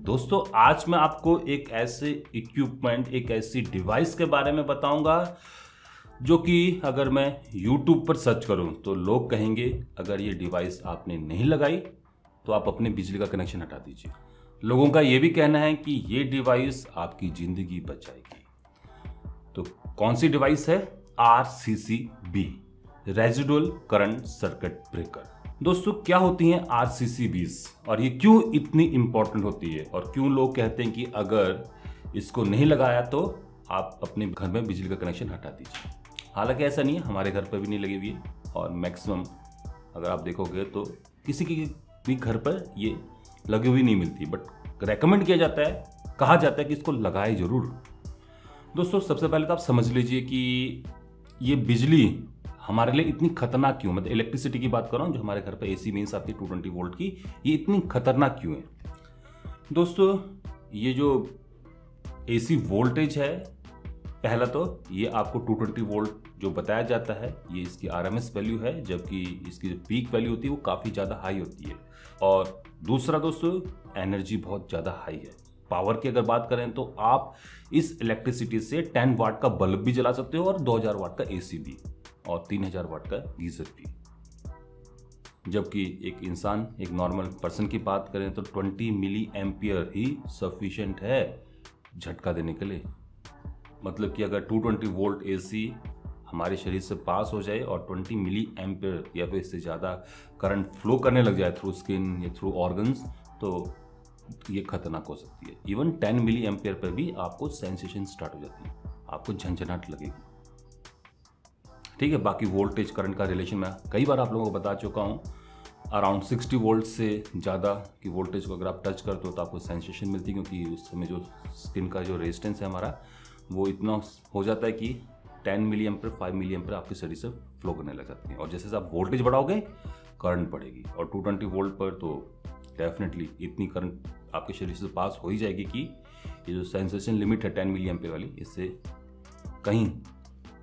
दोस्तों आज मैं आपको एक ऐसे इक्विपमेंट, एक ऐसी डिवाइस के बारे में बताऊंगा जो कि अगर मैं YouTube पर सर्च करूं तो लोग कहेंगे अगर ये डिवाइस आपने नहीं लगाई तो आप अपने बिजली का कनेक्शन हटा दीजिए। लोगों का ये भी कहना है कि ये डिवाइस आपकी ज़िंदगी बचाएगी। तो कौन सी डिवाइस है? RCCB, residual current circuit breaker. दोस्तों क्या होती हैं RCCBs और ये क्यों इतनी इंपॉर्टेंट होती है और क्यों लोग कहते हैं कि अगर इसको नहीं लगाया तो आप अपने घर में बिजली का कनेक्शन हटा दीजिए। हालांकि ऐसा नहीं है, हमारे घर पर भी नहीं लगी हुई है और मैक्सिमम अगर आप देखोगे तो किसी के भी घर पर ये लगी हुई नहीं मिलती, बट रेकमेंड किया जाता है, कहा जाता है कि इसको लगाए जरूर। दोस्तों सबसे पहले तो आप समझ लीजिए कि ये बिजली हमारे लिए इतनी खतरनाक क्यों, मतलब इलेक्ट्रिसिटी की बात कर रहा हूँ, जो हमारे घर पर AC मीन्स आपकी 220 वोल्ट की, ये इतनी खतरनाक क्यों है? दोस्तों ये जो AC वोल्टेज है, पहला तो ये आपको 220 वोल्ट जो बताया जाता है ये इसकी RMS वैल्यू है, जबकि इसकी जो पीक वैल्यू होती है वो काफ़ी ज़्यादा हाई होती है। और दूसरा दोस्तों एनर्जी बहुत ज़्यादा हाई है। पावर की अगर बात करें तो आप इस इलेक्ट्रिसिटी से 10 वाट का बल्ब भी जला सकते हो और 2000 वाट का AC भी और 3000 वाट का गीजर भी। जबकि एक इंसान, एक नॉर्मल पर्सन की बात करें तो 20 मिली एम्पियर ही सफिशिएंट है झटका देने के लिए। मतलब कि अगर 220 वोल्ट AC हमारे शरीर से पास हो जाए और 20 मिली एम्पियर या फिर इससे ज़्यादा करंट फ्लो करने लग जाए थ्रू स्किन या थ्रू ऑर्गन्स, तो ये खतरनाक हो सकती है। इवन 10 मिली एम्पियर पर भी आपको सेंसेशन स्टार्ट हो जाती है, आपको झंझनाहट लगेगी। ठीक है, बाकी वोल्टेज करंट का रिलेशन मैं कई बार आप लोगों को बता चुका हूँ। अराउंड 60 वोल्ट से ज़्यादा की वोल्टेज को अगर आप टच करते हो तो आपको सेंसेशन मिलती है, क्योंकि उस समय जो स्किन का जो रेजिस्टेंस है हमारा वो इतना हो जाता है कि 10 मिली एम्पियर 5 मिली एम्पियर आपके शरीर से फ्लो करने लग जाती है। और जैसे आप वोल्टेज बढ़ाओगे करंट बढ़ेगी, और 220 वोल्ट पर तो डेफिनेटली इतनी करंट आपके शरीर से पास हो ही जाएगी कि ये जो सेंसेशन लिमिट है 10 मिली एम्पियर वाली, इससे कहीं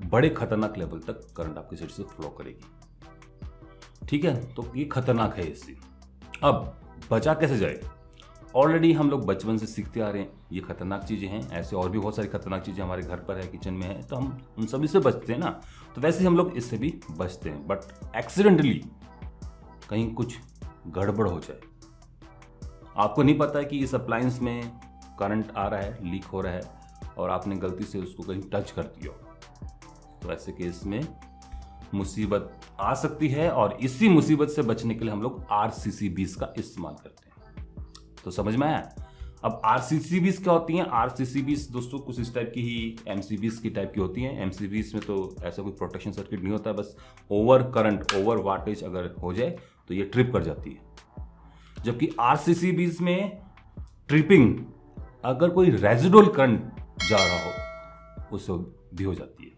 बड़े खतरनाक लेवल तक करंट आपके शरीर से फ्लो करेगी। ठीक है, तो ये खतरनाक है इससे। अब बचा कैसे जाए? ऑलरेडी हम लोग बचपन से सीखते आ रहे हैं ये खतरनाक चीज़ें हैं। ऐसे और भी बहुत सारी खतरनाक चीज़ें हमारे घर पर है, किचन में है, तो हम उन सभी से बचते हैं ना। तो वैसे हम लोग इससे भी बचते हैं, बट एक्सीडेंटली कहीं कुछ गड़बड़ हो जाए, आपको नहीं पता है कि इस अप्लायंस में करंट आ रहा है, लीक हो रहा है, और आपने गलती से उसको कहीं टच कर दिया, तो ऐसे केस में मुसीबत आ सकती है। और इसी मुसीबत से बचने के लिए हम लोग RCCBs का इस्तेमाल करते हैं। तो समझ में आया? अब RCCBs क्या होती हैं? RCCBs दोस्तों कुछ इस टाइप की ही MCBs की टाइप की होती हैं। MCBs में तो ऐसा कोई प्रोटेक्शन सर्किट नहीं होता, बस ओवर करंट, ओवर वाटेज अगर हो जाए तो ये ट्रिप कर जाती है। जबकि RCCBs में ट्रिपिंग अगर कोई रेजिडुअल करंट जा रहा हो उससे भी हो जाती है।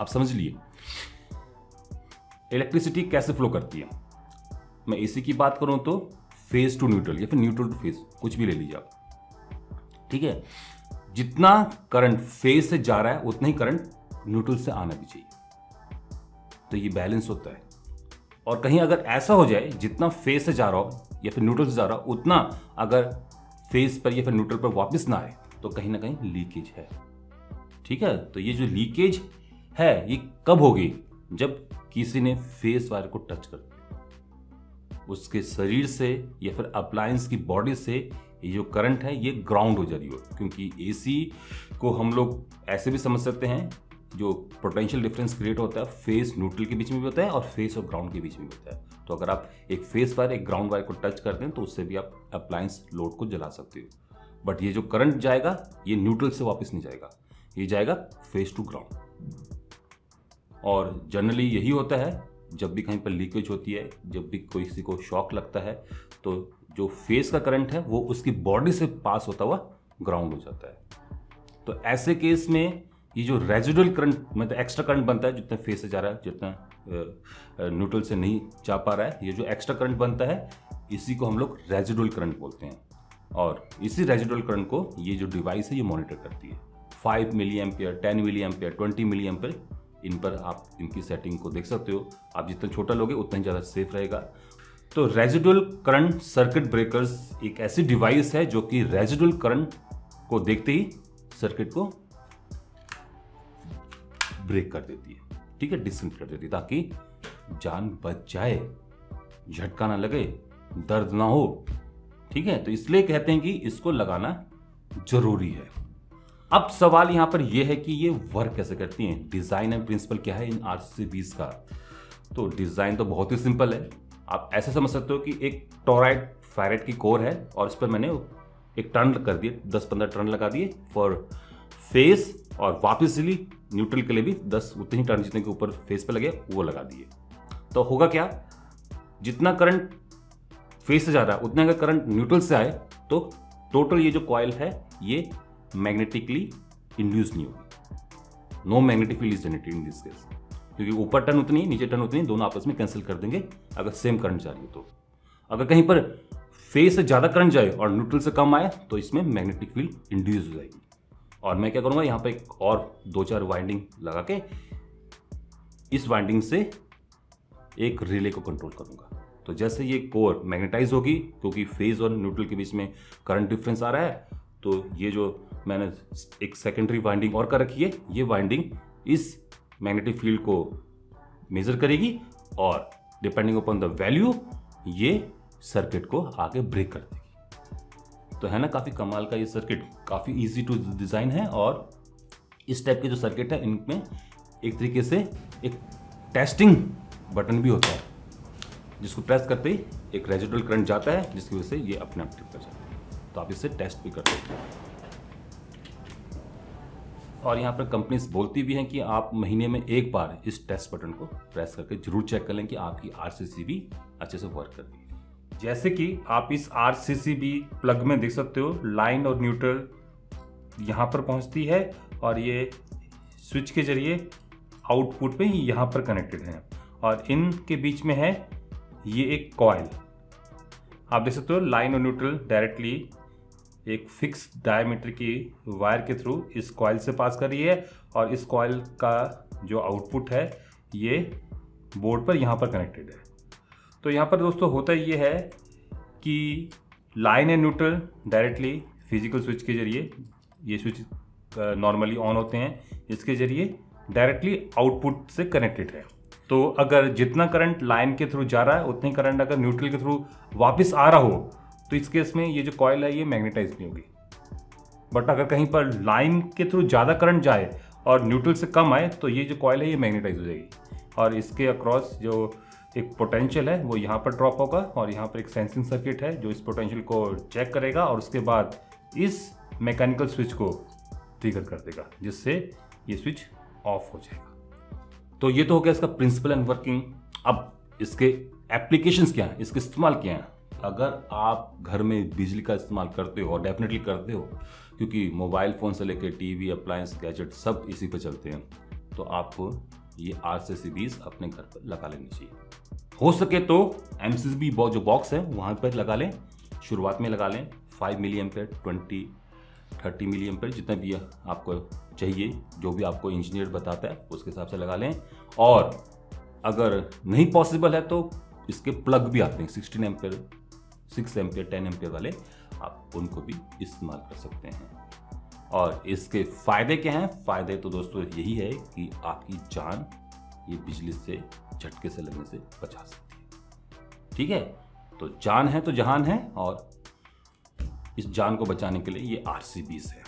आप समझ लिए इलेक्ट्रिसिटी कैसे फ्लो करती है। मैं AC की बात करूं तो फेज टू न्यूट्रल या फिर न्यूट्रल टू फेज, कुछ भी ले लीजिए आप। ठीक है, जितना करंट फेज से जा रहा है उतना ही करंट न्यूट्रल से आना भी चाहिए, तो ये बैलेंस होता है। और कहीं अगर ऐसा हो जाए जितना फेज से जा रहा हो या फिर न्यूट्रल से जा रहा हो उतना अगर फेज पर या फिर न्यूट्रल पर वापस ना आए तो कहीं ना कहीं लीकेज है। ठीक है, तो ये जो लीकेज है ये कब होगी? जब किसी ने फेस वायर को टच कर दिया, उसके शरीर से या फिर अप्लायंस की बॉडी से ये जो करंट है ये ग्राउंड हो जा रही हो। क्योंकि AC को हम लोग ऐसे भी समझ सकते हैं, जो पोटेंशियल डिफरेंस क्रिएट होता है फेस न्यूट्रल के बीच में भी होता है और फेस और ग्राउंड के बीच में भी होता है। तो अगर आप एक फेस वायर एक ग्राउंड वायर को टच करते हैं तो उससे भी आप अप्लायंस लोड को जला सकते हो। बट ये जो करंट जाएगा ये न्यूट्रल से वापस नहीं जाएगा, ये जाएगा फेस टू ग्राउंड। और जनरली यही होता है जब भी कहीं पर लीकेज होती है, जब भी कोई किसी को शॉक लगता है तो जो फेस का करंट है वो उसकी बॉडी से पास होता हुआ ग्राउंड हो जाता है। तो ऐसे केस में ये जो रेजिडुअल करंट, मतलब एक्स्ट्रा करंट बनता है, जितना फेस से जा रहा है, जितना न्यूट्रल से नहीं जा पा रहा है, ये जो एक्स्ट्रा करंट बनता है इसी को हम लोग रेजिडुअल करंट बोलते हैं। और इसी रेजिडुअल करंट को ये जो डिवाइस है ये मॉनिटर करती है। 5 milli ampere, 10 milli ampere, 20 milli ampere, इन पर आप इनकी सेटिंग को देख सकते हो। आप जितना छोटा लोगे उतना ही ज़्यादा सेफ रहेगा। तो रेजिडुअल करंट सर्किट ब्रेकर्स एक ऐसी डिवाइस है जो कि रेजिडुअल करंट को देखते ही सर्किट को ब्रेक कर देती है, ठीक है, डिस्कनेक्ट कर देती है, ताकि जान बच जाए, झटका ना लगे, दर्द ना हो, ठीक है। तो इसलिए कहते हैं कि इसको लगाना जरूरी है। अब सवाल यहां पर यह है कि ये वर्क कैसे करती हैं, डिजाइन एंड प्रिंसिपल क्या है इन RCBs का। तो डिजाइन तो बहुत ही सिंपल है। आप ऐसे समझ सकते हो कि एक टोराइड फेराइड की कोर है और इस पर मैंने एक टर्न कर दिए, 10-15 टर्न लगा दिए फॉर फेस, और वापसली न्यूट्रल के लिए भी 10 उतने ही टर्न जितने के ऊपर फेस पे लगे वो लगा दिए। तो होगा क्या, जितना करंट फेस से जा रहा है उतना अगर करंट न्यूट्रल से आए तो टोटल ये जो कॉइल है ये मैग्नेटिकली इंड्यूस नहीं होगी, no magnetic field is generated in this case, क्योंकि ऊपर टर्न उतनी नीचे टर्न उतनी, दोनों आपस में कैंसिल कर देंगे अगर सेम करंट जा रही है। तो अगर कहीं पर फेस से ज्यादा करंट जाए और न्यूट्रल से कम आए तो इसमें मैग्नेटिक फील्ड इंड्यूस हो जाएगी। और मैं क्या करूंगा, यहाँ पे एक और 2-4 वाइंडिंग लगा के इस वाइंडिंग से एक रिले को कंट्रोल करूंगा। तो जैसे ये कोर मैग्नेटाइज होगी, क्योंकि फेज और न्यूट्रल के बीच में करंट डिफरेंस आ रहा है, तो ये जो मैंने एक सेकेंडरी वाइंडिंग और कर रखी है, ये वाइंडिंग इस मैग्नेटिक फील्ड को मेजर करेगी और डिपेंडिंग अपॉन द वैल्यू ये सर्किट को आगे ब्रेक कर देगी। तो है ना काफ़ी कमाल का ये सर्किट, काफ़ी इजी टू डिज़ाइन है। और इस टाइप के जो सर्किट है इनमें एक तरीके से एक टेस्टिंग बटन भी होता है, जिसको प्रेस करते ही एक रेजिडुअल करंट जाता है, जिसकी वजह से ये अपने आप ट्रिप कर जाता है। तो आप इससे टेस्ट भी कर सकते हैं। और यहाँ पर कंपनीज बोलती भी हैं कि आप महीने में एक बार इस टेस्ट बटन को प्रेस करके जरूर चेक कर लें कि आपकी RCCB अच्छे से वर्क कर रही है। जैसे कि आप इस RCCB प्लग में देख सकते हो, लाइन और न्यूट्रल यहाँ पर पहुँचती है और ये स्विच के जरिए आउटपुट पे यहाँ पर कनेक्टेड है, और इनके बीच में है ये एक कॉइल। आप देख सकते हो लाइन और न्यूट्रल डायरेक्टली एक फिक्स डायमीटर की वायर के थ्रू इस कॉइल से पास कर रही है, और इस कॉइल का जो आउटपुट है ये बोर्ड पर यहाँ पर कनेक्टेड है। तो यहाँ पर दोस्तों होता ये है कि line and neutral directly physical switch के जरिए, ये स्विच नॉर्मली ऑन होते हैं, इसके जरिए डायरेक्टली आउटपुट से कनेक्टेड है। तो अगर जितना करंट लाइन के थ्रू जा रहा है उतनी करंट अगर न्यूट्रल के थ्रू वापस आ रहा हो तो इस केस में ये जो कॉइल है ये मैग्नेटाइज नहीं होगी। बट अगर कहीं पर लाइन के थ्रू ज़्यादा करंट जाए और न्यूट्रल से कम आए तो ये जो कॉइल है ये मैग्नेटाइज हो जाएगी, और इसके अक्रॉस जो एक पोटेंशियल है वो यहाँ पर ड्रॉप होगा, और यहाँ पर एक सेंसिंग सर्किट है जो इस पोटेंशियल को चेक करेगा और उसके बाद इस मैकेनिकल स्विच को ट्रिगर कर देगा, जिससे ये स्विच ऑफ हो जाएगा। तो ये तो हो गया इसका प्रिंसिपल एंड वर्किंग। अब इसके एप्लीकेशंस क्या हैं, इसके इस्तेमाल क्या हैं। अगर आप घर में बिजली का इस्तेमाल करते हो, और डेफिनेटली करते हो, क्योंकि मोबाइल फ़ोन से लेकर टीवी, अप्लायंस, गैजेट सब इसी पर चलते हैं, तो आपको ये RCCBs अपने घर पर लगा लेनी चाहिए। हो सके तो MCB जो बॉक्स है वहाँ पर लगा लें, शुरुआत में लगा लें 5 मिली एम्पेयर, 20-30 मिली एम्पेयर, जितना भी आपको चाहिए, जो भी आपको इंजीनियर बताता है उसके हिसाब से लगा लें। और अगर नहीं पॉसिबल है तो इसके प्लग भी आते हैं 16 एम्पेयर, 6 एम्पेयर, 10 एम्पेयर वाले, आप उनको भी इस्तेमाल कर सकते हैं। और इसके फ़ायदे क्या हैं? फ़ायदे तो दोस्तों यही है कि आपकी जान ये बिजली से झटके से लगने से बचा सकती है। ठीक है, तो जान है तो जहान है, और इस जान को बचाने के लिए ये RCBs है।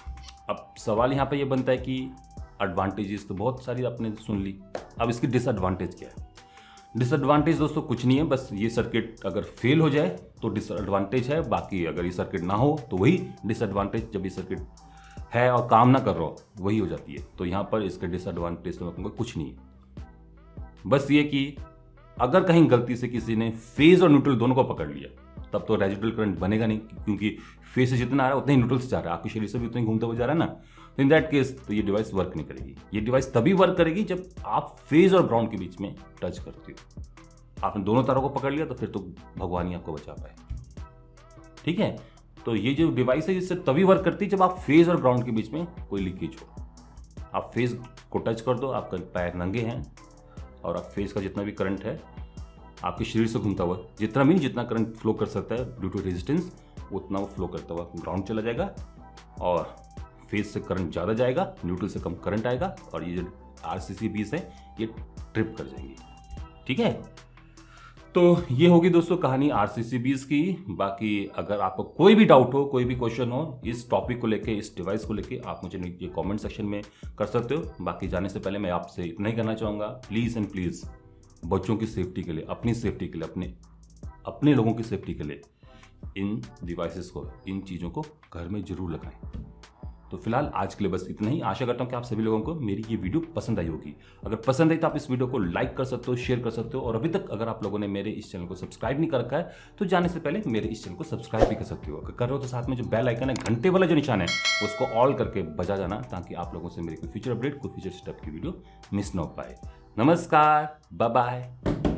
अब सवाल यहाँ पे ये बनता है कि एडवांटेजेस तो बहुत सारी आपने सुन ली, अब इसकी डिसएडवांटेज क्या है? डिसएडवांटेज दोस्तों कुछ नहीं है, बस ये सर्किट अगर फेल हो जाए तो डिसएडवांटेज है, बाकी अगर ये सर्किट ना हो तो वही डिसएडवांटेज, जब ये सर्किट है और काम ना कर रहा हो वही हो जाती है। तो यहाँ पर इसके डिसएडवांटेज तो मैं कुछ नहीं है, बस ये कि अगर कहीं गलती से किसी ने फेज और न्यूट्रल दोनों को पकड़ लिया तब तो रेजिडुअल करंट बनेगा नहीं, क्योंकि फेज से जितना आ रहा है उतना ही न्यूट्रल से जा रहा है, आपके शरीर से भी उतना ही घूमता हुआ जा रहा है ना। तो इन दैट केस तो ये डिवाइस वर्क नहीं करेगी। ये डिवाइस तभी वर्क करेगी जब आप फेज और ग्राउंड के बीच में टच करते हो। आपने दोनों तारों को पकड़ लिया तो फिर तो भगवान ही आपको बचा पाए। ठीक है, तो ये जो डिवाइस है इससे तभी वर्क करती है जब आप फेज और ग्राउंड के बीच में कोई लीकेज हो। आप फेज को टच कर दो, आपका पैर नंगे हैं और आप फेज का जितना भी करंट है आपके शरीर से घूमता हुआ, जितना करंट फ्लो कर सकता है ड्यू टू रेजिस्टेंस, उतना वो फ्लो करता हुआ ग्राउंड चला जाएगा और फेस से करंट ज़्यादा जाएगा, न्यूट्रल से कम करंट आएगा और ये जो RCCBs है ये ट्रिप कर जाएंगी। ठीक है, तो ये होगी दोस्तों कहानी RCCBs की। बाकी अगर आपको कोई भी डाउट हो, कोई भी क्वेश्चन हो इस टॉपिक को लेके, इस डिवाइस को लेके, आप मुझे नीचे कमेंट सेक्शन में कर सकते हो। बाकी जाने से पहले मैं आपसे इतना ही कहना चाहूँगा, प्लीज़ एंड प्लीज़ बच्चों की सेफ्टी के लिए, अपनी सेफ्टी के लिए, अपने लोगों की सेफ्टी के लिए इन डिवाइसेस को, इन चीज़ों को घर में जरूर लगाएं। तो फिलहाल आज के लिए बस इतना ही। आशा करता हूँ कि आप सभी लोगों को मेरी ये वीडियो पसंद आई होगी। अगर पसंद आई तो आप इस वीडियो को लाइक कर सकते हो, शेयर कर सकते हो, और अभी तक अगर आप लोगों ने मेरे इस चैनल को सब्सक्राइब नहीं कर रखा है तो जाने से पहले मेरे इस चैनल को सब्सक्राइब भी कर सकते हो। अगर कर रहे हो तो साथ में जो बेल आइकन है, घंटे वाला जो निशान है, उसको ऑल करके बजा जाना, ताकि आप लोगों से मेरी कोई फ्यूचर अपडेट, कोई फ्यूचर स्टेप की वीडियो मिस ना हो पाए। नमस्कार, बाय बाय।